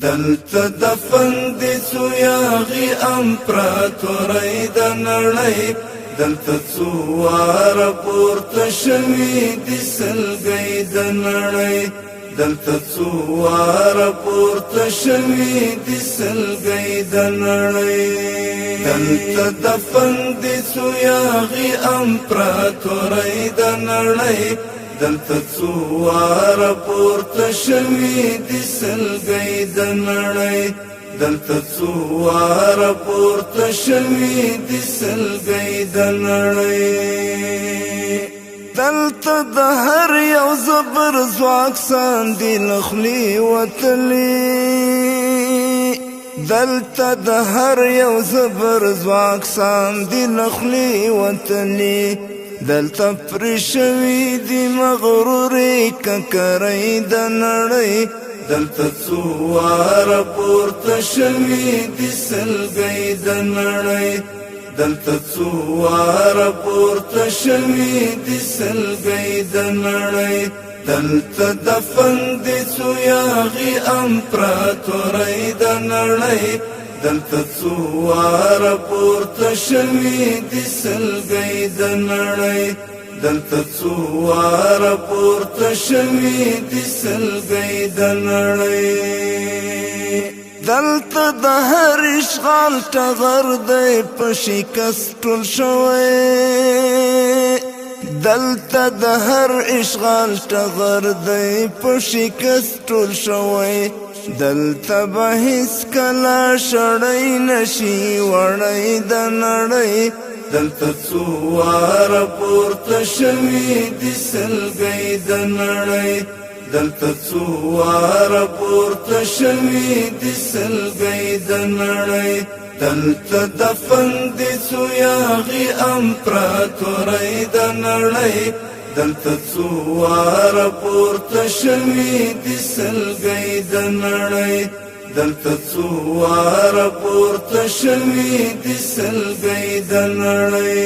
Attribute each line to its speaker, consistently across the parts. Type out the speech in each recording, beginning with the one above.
Speaker 1: دلته دفن دي څو یاغي امپراتورۍ د نړۍ دلته څو واره پورته شوي دي سلګۍ د نړۍ دلته څو واره پورته شوي دي سلګۍ د نړۍ دلته دفن دي څو یاغي امپراتورۍ د نړۍ دلته څو واره پورته شوي دي سلګۍ د نړۍ دلته څو واره پورته شوي دي سلګۍ د نړۍ دلته د هر یو زبر ځواک ساندې له خولې وتلي دلته د هر یو زبر ځواک ساندې له خولې وتلي دلته پرې شوي دي مغرورې ککرۍ د نړۍ دلته څو واره پورته شوي دي سلګۍ د نړۍ دلته څو واره پورته شوي دي سلګۍ د نړۍ دلته دفن دي څو یاغي امپراتورۍ د نړۍ دلته څو واره پورته شوي دي سلګۍ د نړۍ دلته څو واره پورته شوي دي سلګۍ د نړۍ دلته د هر اشغال ټغر دی په شکست ټول شوی دلته د هر اشغال ټغر دی په شکست ټول شوی دلته به هیڅکله شړی نشي وړی د نړۍ دلته څو واره پورته شوي دي سلګۍ د نړۍ دلته څو واره پورته شوي دي سلګۍ د نړۍ دلته دفن دي څو یاغي امپراتورۍ د نړۍ دلته څو واره پورته شوي دي سلګۍ د نړۍ دلته څو واره پورته شوي دي سلګۍ د نړۍ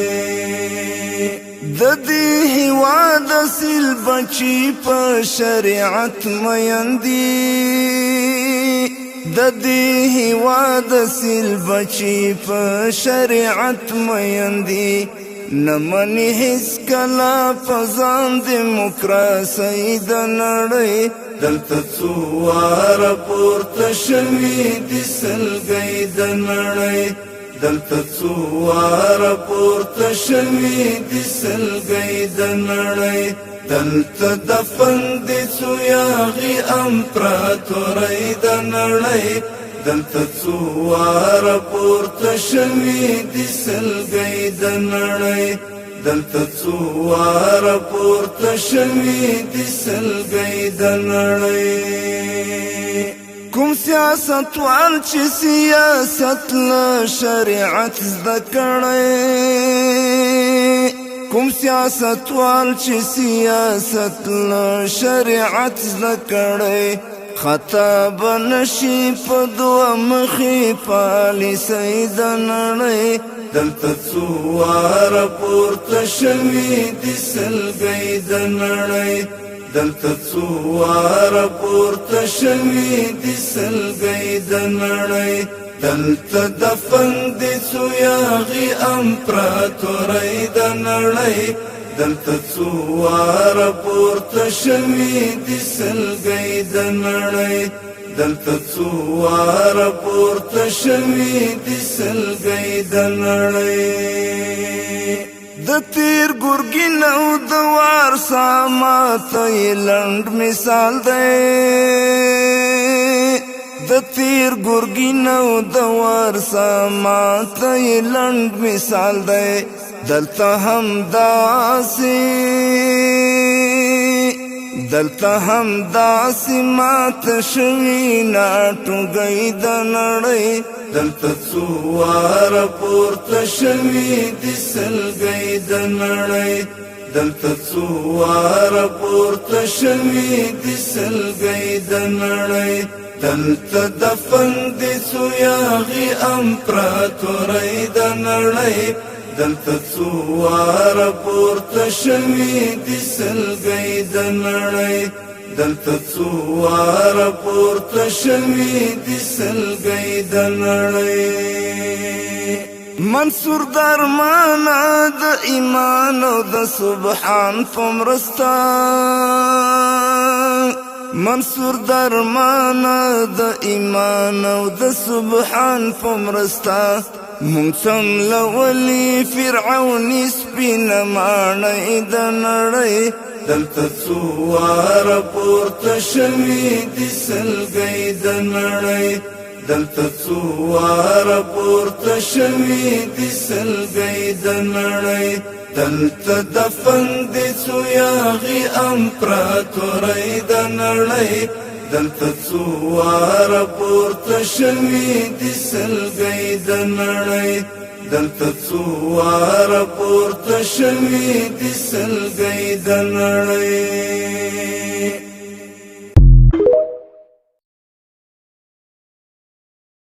Speaker 1: د دې هېواد اصیل بچي په شریعت مین دي د دې هېواد اصیل بچي په شریعت مین دي نه مني هېڅکله په ځان دیموکراسۍ د نړۍ دلته څو واره پورته شوي دي سلګۍ د نړۍ دلته څو واره پورته شوي دي سلګۍ د نړۍ دلته دفن دي څو یاغي امپراتورۍ د نړۍ دلته څو واره پورته شوي دي سلګۍ د نړۍ دلته څو واره پورته شوي دي سلګۍ د نړۍ کوم سیاستوال چې سیاست له شریعت زده کړی کوم سیاستوال چې سیاست له شریعت زده کړی خطا به نشي په دوه مخې پالیسۍ د نړۍ دلته څو واره پورته شوي دي سلګۍ د نړۍ دلته څو واره پورته شوي دي سلګۍ د نړۍ دلته دفن دي څو یاغي امپراتورۍ د نړۍ دلته څو واره پورته شوي دي سلګۍ د نړۍ دلته څو واره پورته شوي دي سلګۍ د نړۍ د تیر ګرګین او د وارسا ماته یې لنډ مثال دی د تیر ګرګین او د وارسا ماته یې لنډ مثال دی دلته هم داسې ماته شوي ناټوګۍ د نړۍ دلته څو واره پورته شوي دي سلګۍ د نړۍ دلته څو واره پورته شوي دي سلګۍ د نړۍ دلته دفن دي څو یاغي امپراتورۍ د نړۍ دلته څو واره پورته شوي دي سلګۍ د نړۍ دلته څو واره پورته شوي دي سلګۍ د نړۍ منصور درمانه د ایمان او د سبحان په مرسته منصور درمانه د ایمان او د سبحان په مرسته مونږ څملولي فرعوني سپینه ماڼۍ د نړۍ دلته څو واره پورته شوي دي سلګۍ د نړۍ دلته څو واره پورته شوي دي سلګۍ د نړۍ دلته دفن دي څو یاغي امپراتورۍ د نړۍ دلته څو واره پورته شوي دي سلګۍ د نړۍ دلته څو واره پورته شوي دي سلګۍ د نړۍ